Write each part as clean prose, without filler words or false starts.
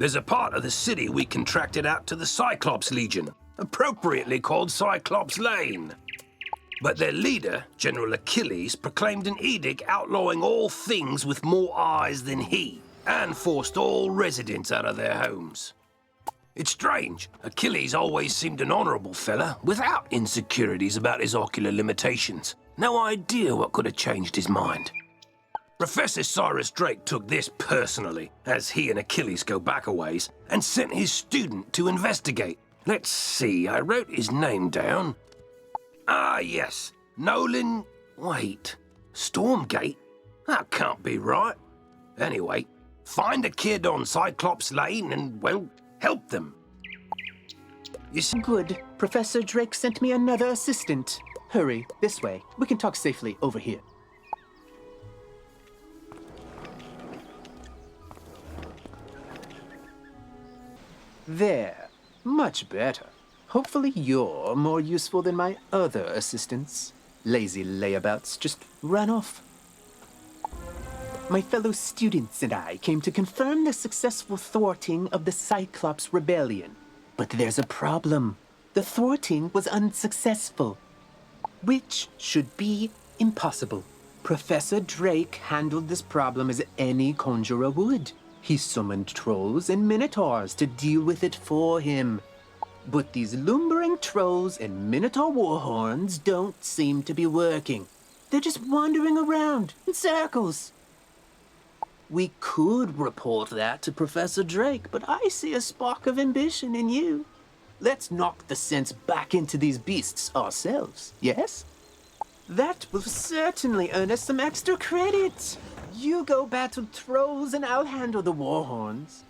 There's a part of the city we contracted out to the Cyclops Legion, appropriately called Cyclops Lane. But their leader, General Achilles, proclaimed an edict outlawing all things with more eyes than he, and forced all residents out of their homes. It's strange. Achilles always seemed an honorable fella, without insecurities about his ocular limitations. No idea what could have changed his mind. Professor Cyrus Drake took this personally, as he and Achilles go back a ways, and sent his student to investigate. Let's see, I wrote his name down. Ah, yes, Nolan... Wait, Stormgate? That can't be right. Anyway, find a kid on Cyclops Lane and, well, help them. You see... Good. Professor Drake sent me another assistant. Hurry, this way. We can talk safely over here. There. Much better. Hopefully you're more useful than my other assistants. Lazy layabouts just run off. My fellow students and I came to confirm the successful thwarting of the Cyclops rebellion. But there's a problem. The thwarting was unsuccessful, which should be impossible. Professor Drake handled this problem as any conjurer would. He summoned trolls and minotaurs to deal with it for him. But these lumbering trolls and minotaur warhorns don't seem to be working. They're just wandering around in circles. We could report that to Professor Drake, but I see a spark of ambition in you. Let's knock the sense back into these beasts ourselves, yes? That will certainly earn us some extra credit. You go battle trolls and I'll handle the warhorns.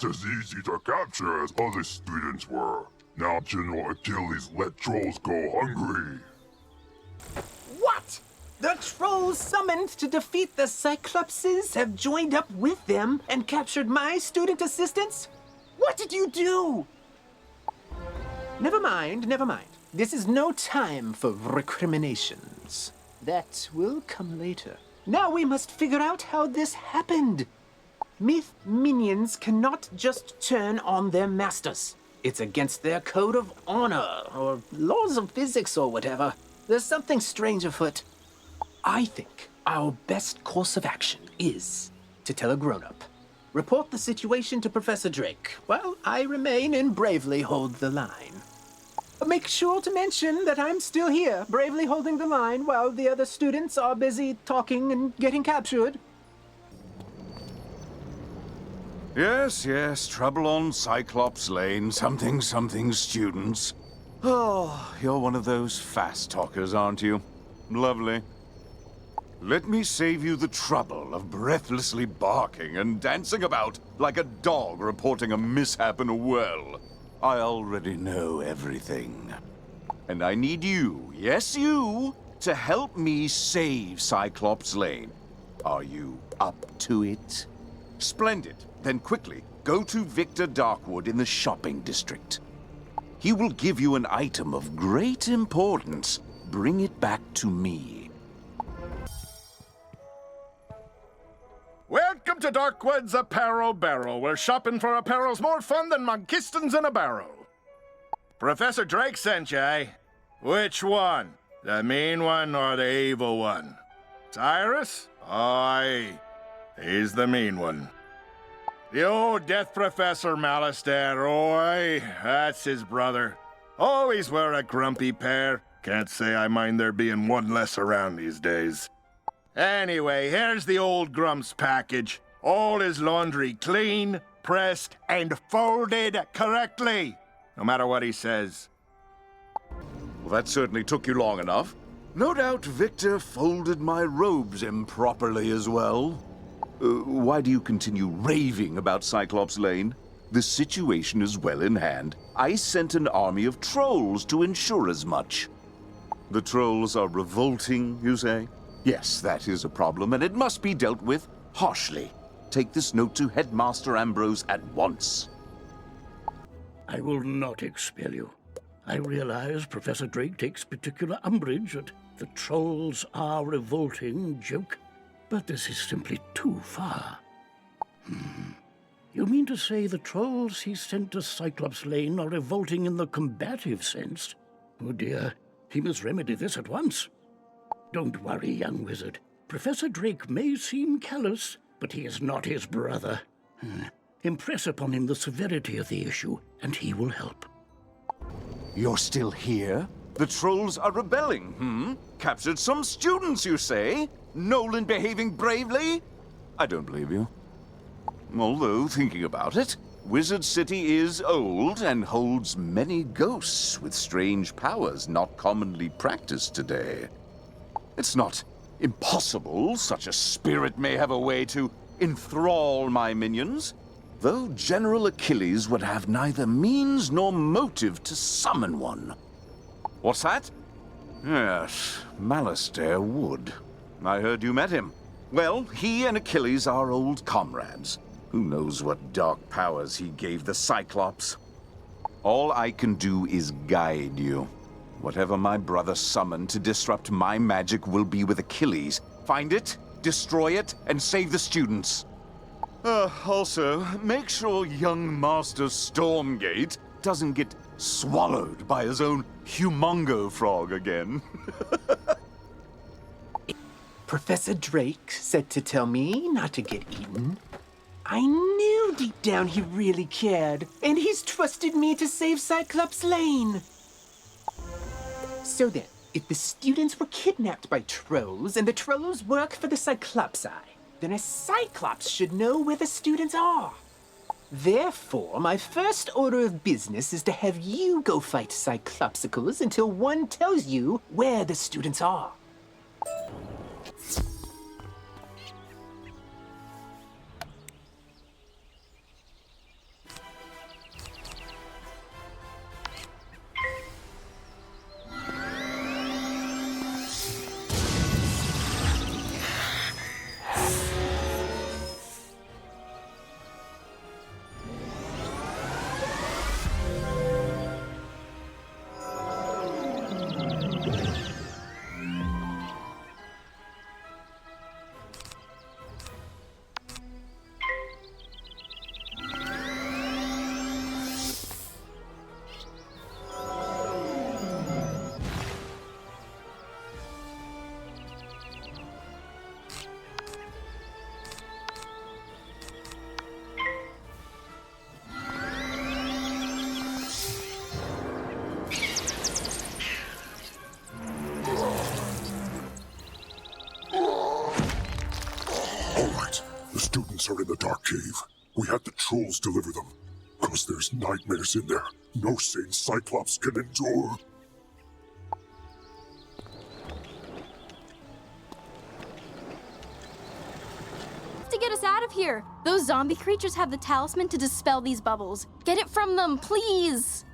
As easy to capture as other students were. Now General Achilles let trolls go hungry. What? The trolls summoned to defeat the Cyclopses have joined up with them and captured my student assistants? What did you do? Never mind, never mind. This is no time for recriminations. That will come later. Now we must figure out how this happened. Myth minions cannot just turn on their masters. It's against their code of honor, or laws of physics, or whatever. There's something strange afoot. I think our best course of action is to tell a grown-up. Report the situation to Professor Drake, while I remain and bravely hold the line. Make sure to mention that I'm still here, bravely holding the line while the other students are busy talking and getting captured. Yes, yes, trouble on Cyclops Lane, something students. Oh, you're one of those fast talkers, aren't you? Lovely. Let me save you the trouble of breathlessly barking and dancing about like a dog reporting a mishap in a well. I already know everything. And I need you, yes you, to help me save Cyclops Lane. Are you up to it? Splendid. Then quickly, go to Victor Darkwood in the shopping district. He will give you an item of great importance. Bring it back to me. Welcome to Darkwood's Apparel Barrel, where shopping for apparel's more fun than monkistons in a barrel. Professor Drake sent you, eh? Which one? The mean one or the evil one? Cyrus? Aye, he's the mean one. The old Death Professor Malastair, oi, that's his brother. Always wear a grumpy pair. Can't say I mind there being one less around these days. Anyway, here's the old Grump's package. All his laundry clean, pressed, and folded correctly. No matter what he says. Well, that certainly took you long enough. No doubt Victor folded my robes improperly as well. Why do you continue raving about Cyclops Lane? The situation is well in hand. I sent an army of trolls to ensure as much. The trolls are revolting, you say? Yes, that is a problem, and it must be dealt with harshly. Take this note to Headmaster Ambrose at once. I will not expel you. I realize Professor Drake takes particular umbrage at the trolls are revolting joke, but this is simply too far. You mean to say the trolls he sent to Cyclops Lane are revolting in the combative sense? Oh dear, he must remedy this at once. Don't worry, young wizard. Professor Drake may seem callous, but he is not his brother. Impress upon him the severity of the issue, and he will help. You're still here? The trolls are rebelling, Captured some students, you say? Nolan behaving bravely? I don't believe you. Although, thinking about it, Wizard City is old and holds many ghosts with strange powers not commonly practiced today. It's not impossible such a spirit may have a way to enthrall my minions, though General Achilles would have neither means nor motive to summon one. What's that? Yes, Malastair would. I heard you met him. Well, he and Achilles are old comrades. Who knows what dark powers he gave the Cyclops? All I can do is guide you. Whatever my brother summoned to disrupt my magic will be with Achilles. Find it, destroy it, and save the students. Also, make sure young Master Stormgate doesn't get swallowed by his own humongo frog again. Professor Drake said to tell me not to get eaten. I knew deep down he really cared, and he's trusted me to save Cyclops Lane. So then, if the students were kidnapped by trolls, and the trolls work for the Cyclopsi, then a Cyclops should know where the students are. Therefore, my first order of business is to have you go fight Cyclopsicles until one tells you where the students are. students are in the dark cave. We had the trolls deliver them. Cause there's nightmares in there. No sane Cyclops can endure. To get us out of here. Those zombie creatures have the talisman to dispel these bubbles. Get it from them, please.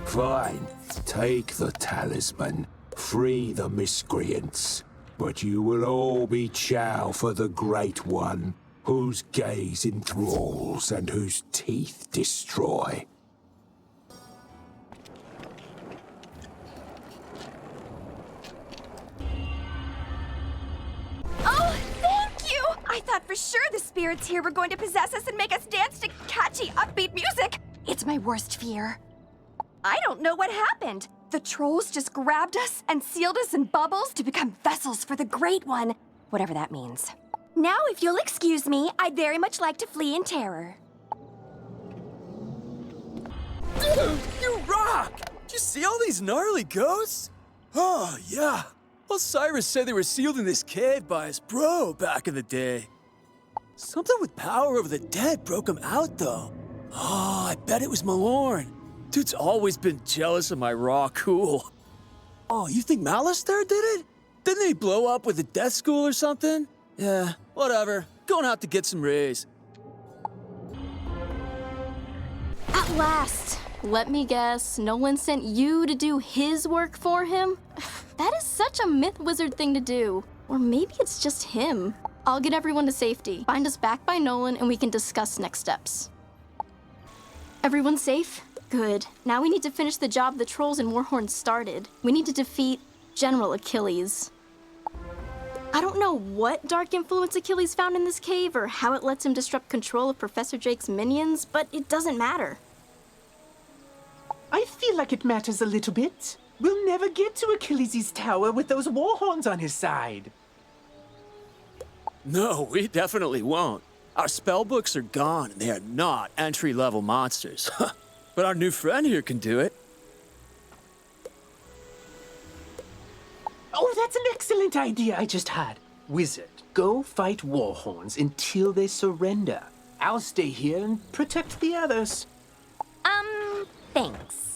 Fine. Take the talisman. Free the miscreants. But you will all be chow for the Great One, whose gaze enthralls and whose teeth destroy. Oh, thank you! I thought for sure the spirits here were going to possess us and make us dance to catchy, upbeat music. It's my worst fear. I don't know what happened. The trolls just grabbed us and sealed us in bubbles to become vessels for the Great One, whatever that means. Now, if you'll excuse me, I'd very much like to flee in terror. Dude, you rock! Did you see all these gnarly ghosts? Oh, yeah. Osiris said they were sealed in this cave by his bro back in the day. Something with power over the dead broke him out, though. Oh, I bet it was Malorn. Dude's always been jealous of my raw cool. Oh, you think Malister did it? Didn't he blow up with a death school or something? Yeah, whatever. Going out to get some rays. At last. Let me guess, Nolan sent you to do his work for him? That is such a myth wizard thing to do. Or maybe it's just him. I'll get everyone to safety. Find us back by Nolan and we can discuss next steps. Everyone safe? Good. Now we need to finish the job the trolls and Warhorn started. We need to defeat General Achilles. I don't know what dark influence Achilles found in this cave or how it lets him disrupt control of Professor Drake's minions, but it doesn't matter. I feel like it matters a little bit. We'll never get to Achilles' tower with those Warhorns on his side. No, we definitely won't. Our spellbooks are gone and they are not entry-level monsters. But our new friend here can do it. Oh, that's an excellent idea I just had. Wizard, go fight Warhorns until they surrender. I'll stay here and protect the others. Thanks.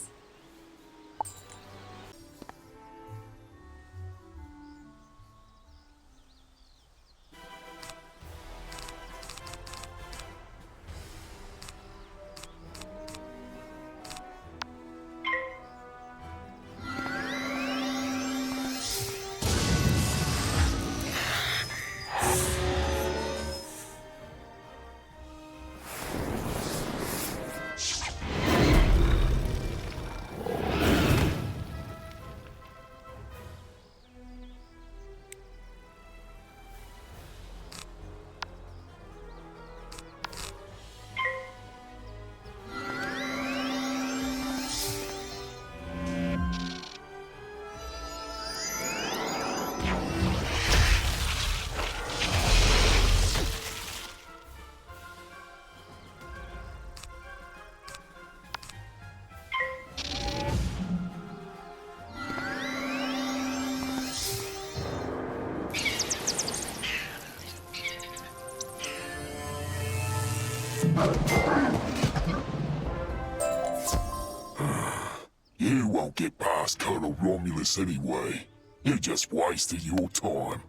won't get past Colonel Romulus anyway. You just wasted your time.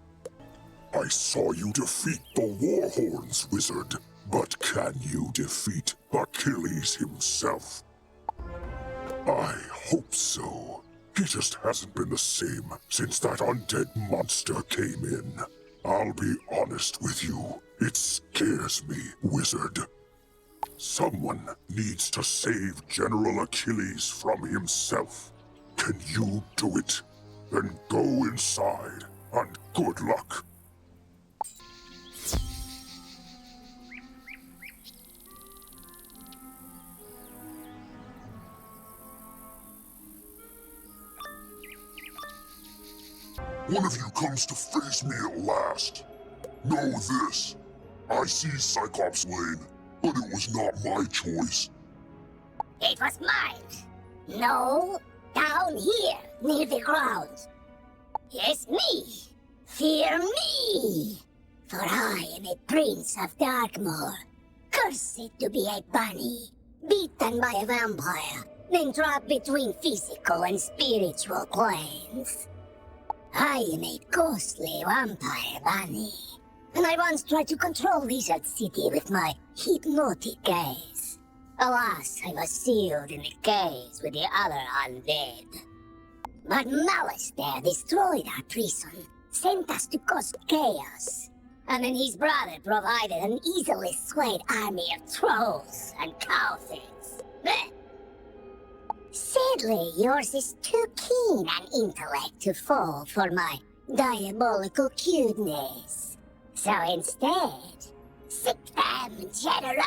I saw you defeat the Warhorns, wizard. But can you defeat Achilles himself? I hope so. He just hasn't been the same since that undead monster came in. I'll be honest with you. It scares me, wizard. Someone needs to save General Achilles from himself. Can you do it? Then go inside, and good luck. One of you comes to face me at last. Know this. I see Cyclops Lane, but it was not my choice. It was mine. No, down here, near the ground. Yes, me. Fear me. For I am a prince of Darkmoor, cursed to be a bunny, beaten by a vampire, then trapped between physical and spiritual planes. I am a ghostly vampire bunny, and I once tried to control Lizard City with my hypnotic gaze. Alas, I was sealed in a cage with the other undead. But Malice there destroyed our prison, sent us to cause chaos, and then his brother provided an easily swayed army of trolls and cowthings. Sadly, yours is too keen an intellect to fall for my diabolical cuteness. So instead, sick them, General!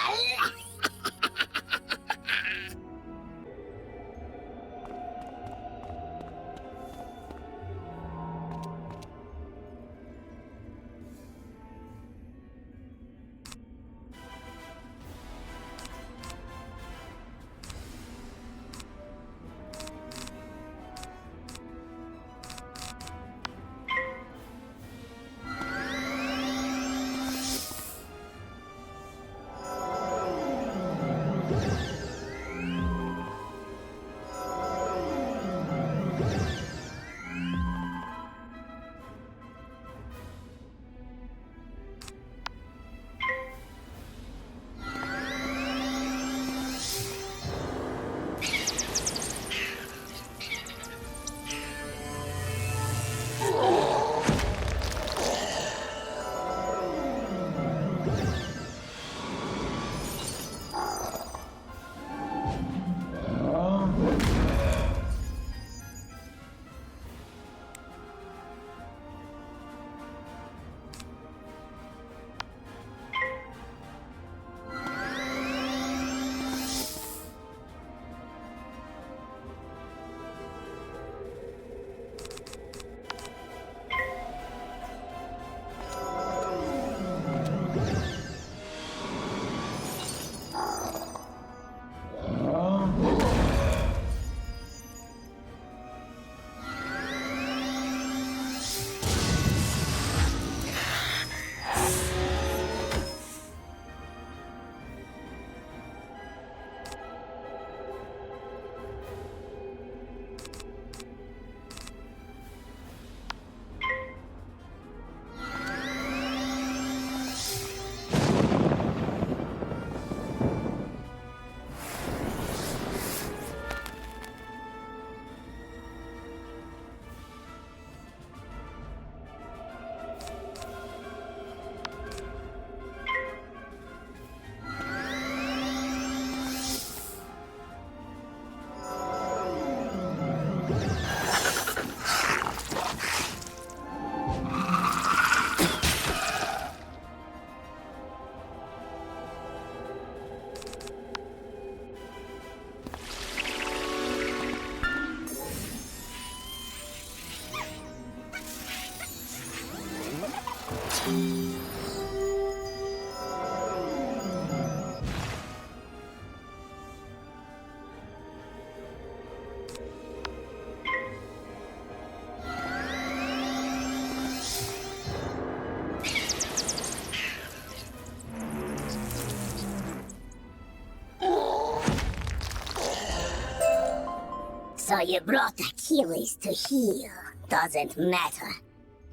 So you brought Achilles to heal. Doesn't matter.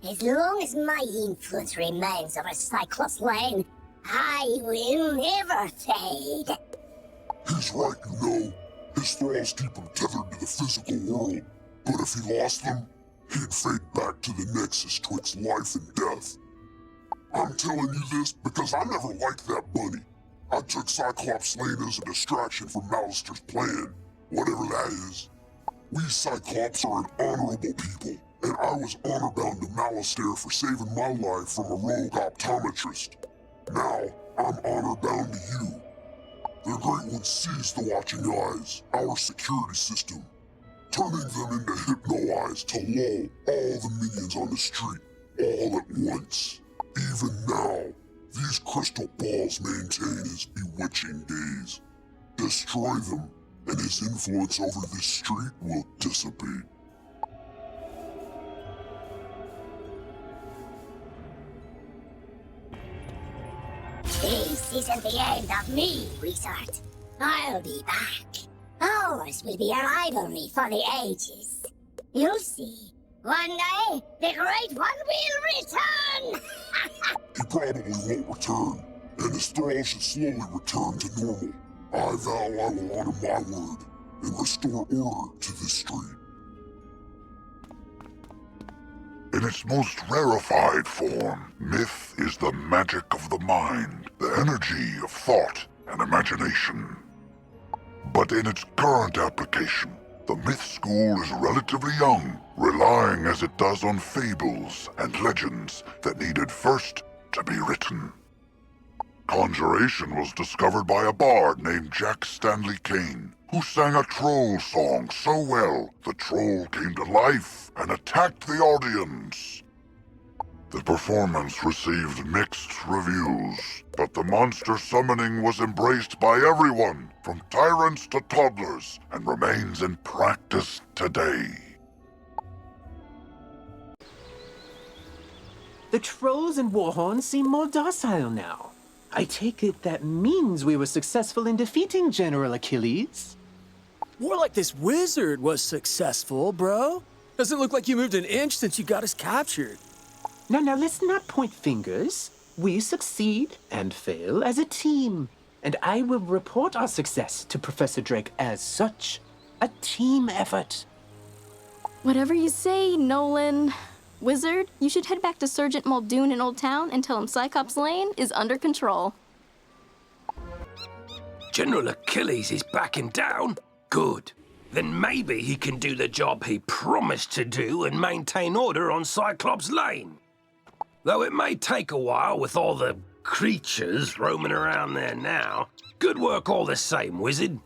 As long as my influence remains over Cyclops Lane, I will never fade. He's right, you know. His thralls keep him tethered to the physical world. But if he lost them, he'd fade back to the nexus twixt life and death. I'm telling you this because I never liked that bunny. I took Cyclops Lane as a distraction from Malister's plan, whatever that is. We Cyclops are an honorable people, and I was honor-bound to Malister for saving my life from a rogue optometrist. Now, I'm honor-bound to you. The Great One sees the watching eyes, our security system, turning them into hypno-eyes to lull all the minions on the street, all at once. Even now, these crystal balls maintain his bewitching gaze. Destroy them, and his influence over this street will dissipate. This isn't the end of me, wizard. I'll be back. Ours will be a rivalry for the ages. You'll see. One day, the Great One will return! He probably won't return, and his thrall should slowly return to normal. I vow I will honor my word and restore order to this street. In its most rarefied form, myth is the magic of the mind, the energy of thought and imagination. But in its current application, the myth school is relatively young, relying as it does on fables and legends that needed first to be written. Conjuration was discovered by a bard named Jack Stanley Kane, who sang a troll song so well the troll came to life and attacked the audience. The performance received mixed reviews, but the monster summoning was embraced by everyone, from tyrants to toddlers, and remains in practice today. The trolls and warhorns seem more docile now. I take it that means we were successful in defeating General Achilles? More like this wizard was successful, bro. Doesn't look like you moved an inch since you got us captured. Now, let's not point fingers. We succeed and fail as a team. And I will report our success to Professor Drake as such. A team effort. Whatever you say, Nolan. Wizard, you should head back to Sergeant Muldoon in Old Town and tell him Cyclops Lane is under control. General Achilles is backing down? Good. Then maybe he can do the job he promised to do and maintain order on Cyclops Lane. Though it may take a while with all the creatures roaming around there now. Good work all the same, Wizard.